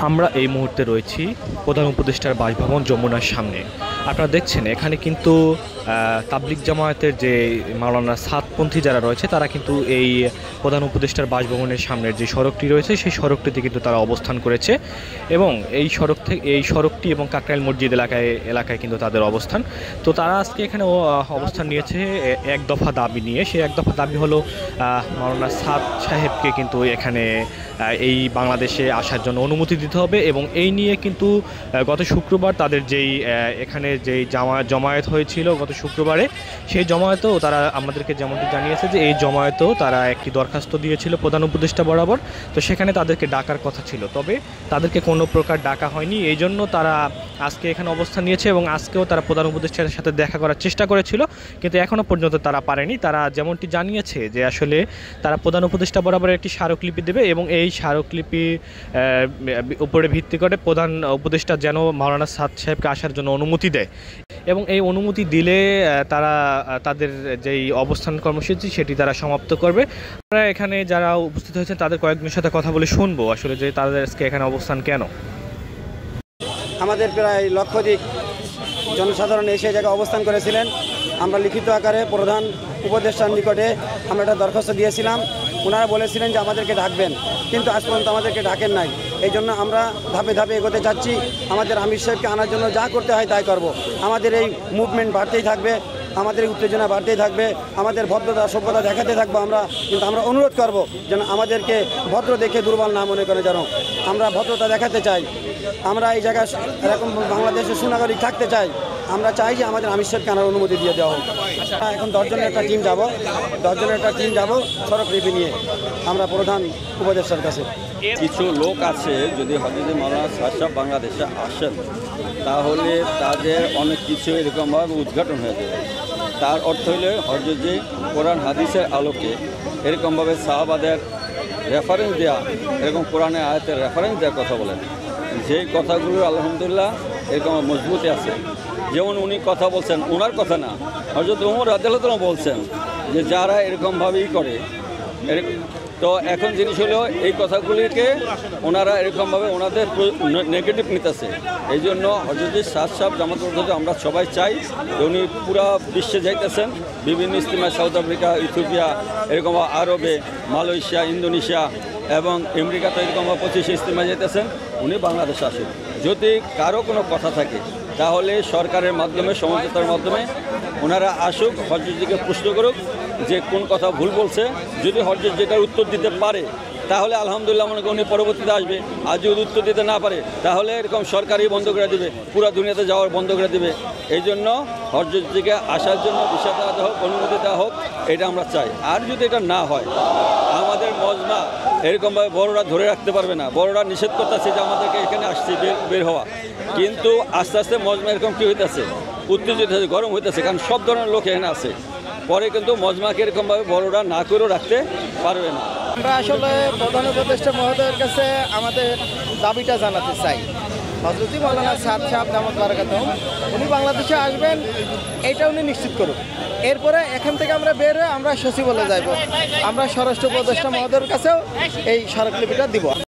আমরা এই মুহূর্তে রয়েছি প্রধান উপদেষ্টার বাসভবন যমুনার সামনে। আপনারা দেখছেন এখানে কিন্তু তাবলিগ জামায়াতের যে মাওলানা সাদপন্থী যারা রয়েছে তারা কিন্তু এই প্রধান উপদেষ্টার বাসভবনের সামনের যে সড়কটি রয়েছে সেই সড়কটিতে কিন্তু তারা অবস্থান করেছে এবং এই সড়কটি এবং কাকরাইল মসজিদ এলাকায় কিন্তু তাদের অবস্থান। তো তারা আজকে এখানে অবস্থান নিয়েছে এক দফা দাবি নিয়ে। সেই এক দফা দাবি হলো মাওলানা সাদ সাহেবকে কিন্তু এখানে এই বাংলাদেশে আসার জন্য অনুমতি দিতে হবে এবং এই নিয়ে কিন্তু গত শুক্রবার তাদের এখানে যেই জমায়েত হয়েছিল গত শুক্রবারে, সেই জমায়েতেও তারা আমাদেরকে যেমনটি জানিয়েছে যে এই জমায়েতেও তারা একটি দরখাস্ত দিয়েছিল প্রধান উপদেষ্টা বরাবর। তো সেখানে তাদেরকে ডাকার কথা ছিল, তবে তাদেরকে কোনো প্রকার ডাকা হয়নি। এই জন্য তারা আজকে এখানে অবস্থান নিয়েছে এবং আজকেও তারা প্রধান উপদেষ্টার সাথে দেখা করার চেষ্টা করেছিল, কিন্তু এখনও পর্যন্ত তারা পারেনি। তারা যেমনটি জানিয়েছে যে আসলে তারা প্রধান উপদেষ্টা বরাবর একটি স্মারকলিপি দেবে এবং এই স্মারকলিপি উপরে ভিত্তি করে প্রধান উপদেষ্টা যেন মাওলানা সাদ সাহেবকে আসার জন্য অনুমতি দেয় এবং এই অনুমতি দিলে তারা তাদের যেই অবস্থান কর্মসূচি সেটি তারা সমাপ্ত করবে। আমরা এখানে যারা উপস্থিত হয়েছেন তাদের কয়েকজনের সাথে কথা বলে শুনবো আসলে যে তাদের আজকে এখানে অবস্থান কেন। আমাদের প্রায় লক্ষাধিক জনসাধারণ এসে জায়গায় অবস্থান করেছিলেন। আমরা লিখিত আকারে প্রধান উপদেষ্টার নিকটে আমরা একটা দরখাস্ত দিয়েছিলাম। ওনারা বলেছিলেন যে আমাদেরকে ডাকবেন, কিন্তু আজ পর্যন্ত আমাদেরকে ডাকেন নাই। এই জন্য আমরা ধাপে ধাপে এগোতে যাচ্ছি। আমাদের আমির সাহেবকে আনার জন্য যা করতে হয় তাই করব। আমাদের এই মুভমেন্ট বাড়তেই থাকবে, আমাদের উত্তেজনা বাড়তেই থাকবে, আমাদের ভদ্রতা সভ্যতা দেখাতে থাকবো আমরা। কিন্তু আমরা অনুরোধ করব যেন আমাদেরকে ভদ্র দেখে দুর্বল না মনে করে, যেন আমরা ভদ্রতা দেখাতে চাই। আমরা এই জায়গায় এরকম বাংলাদেশের সুনাগরিক থাকতে চাই। আমরা চাই যে আমাদের আমির সাহেবকে আনার অনুমতি দিয়ে দেওয়া হোক। এখন 10 জনের একটা টিম যাব স্মারকলিপি নিয়ে আমরা প্রধান উপদেষ্টার কাছে। কিছু লোক আছে, যদি হযরত মাওলানা সাদ সাহেব বাংলাদেশে আসেন তাহলে তাদের অনেক কিছু এরকমভাবে উদ্ঘাটন হয়ে যাবে। তার অর্থ হলে হযরত যে কোরআন হাদিসের আলোকে এরকমভাবে সাহাবাদের রেফারেন্স দেওয়া, এরকম কোরআনের আয়াতের রেফারেন্স দেওয়ার কথা বলেন, যেই কথাগুলো আলহামদুলিল্লাহ এরকম মজবুতি আছে। যেমন উনি কথা বলছেন, ওনার কথা না, হযরত ওমর রাদিয়াল্লাহু তাআলা বলছেন যে যারা এরকমভাবেই করে। তো এখন জিনিস হলো এই কথাগুলিকে ওনারা এরকমভাবে ওনাদের নেগেটিভ নিতেছে। এই জন্য হযরত সাদ সাহেব জামাত আমরা সবাই চাই যে উনি পুরা বিশ্বে যাইতেছেন, বিভিন্ন ইজতিমায় সাউথ আফ্রিকা, ইথিওপিয়া, এরকম আরবে, মালয়েশিয়া, ইন্দোনেশিয়া এবং আমেরিকাতে এরকমভাবে 25 ইজতিমায় যেতেছেন। উনি বাংলাদেশে আসেন, যদি কারো কোনো কথা থাকে তাহলে সরকারের মাধ্যমে, সমঝোতার মাধ্যমে ওনারা আসুক, হযরতজিকে প্রশ্ন করুক যে কোন কথা ভুল বলছে। যদি হযরত যেটার উত্তর দিতে পারে তাহলে আলহামদুলিল্লাহ মনে করি উনি পরবর্তীতে আসবে। আর যদি উত্তর দিতে না পারে তাহলে এরকম সরকারই বন্ধ করে দেবে, পুরো দুনিয়াতে যাওয়ার বন্ধ করে দেবে। এই জন্য হযরতজিকে আসার জন্য ভিসা দেওয়া হোক, অনুমতি দেওয়া হোক, এটা আমরা চাই। আর যদি এটা না হয় আমাদের মজমা এরকমভাবে বড়রা ধরে রাখতে পারবে না। বড়রা নিষেধ করতেছে যে আমাদেরকে এখানে আসছে বের হওয়া, কিন্তু আস্তে আস্তে মজমা এরকম কী হইতেছে, উত্তেজিত হয়েছে, গরম হইতেছে, কারণ সব ধরনের লোক এখানে আছে। পরে কিন্তু মজমাকে এরকমভাবে বড়রা না করেও রাখতে পারবে না। আমরা আসলে প্রধান উপদেষ্টা মহোদয়ের কাছে আমাদের দাবিটা জানাতে চাই। হযরত মাওলানা সাদ সাহেব দামাত বারাকাতুহু উনি বাংলাদেশে আসবেন, এটা উনি নিশ্চিত করুন। এরপরে এখান থেকে আমরা বের হয়ে আমরা সচিবালয়ে যাইব। আমরা স্বরাষ্ট্র উপদেষ্টা মহোদয়ের কাছেও এই স্মারকলিপিটা দিব।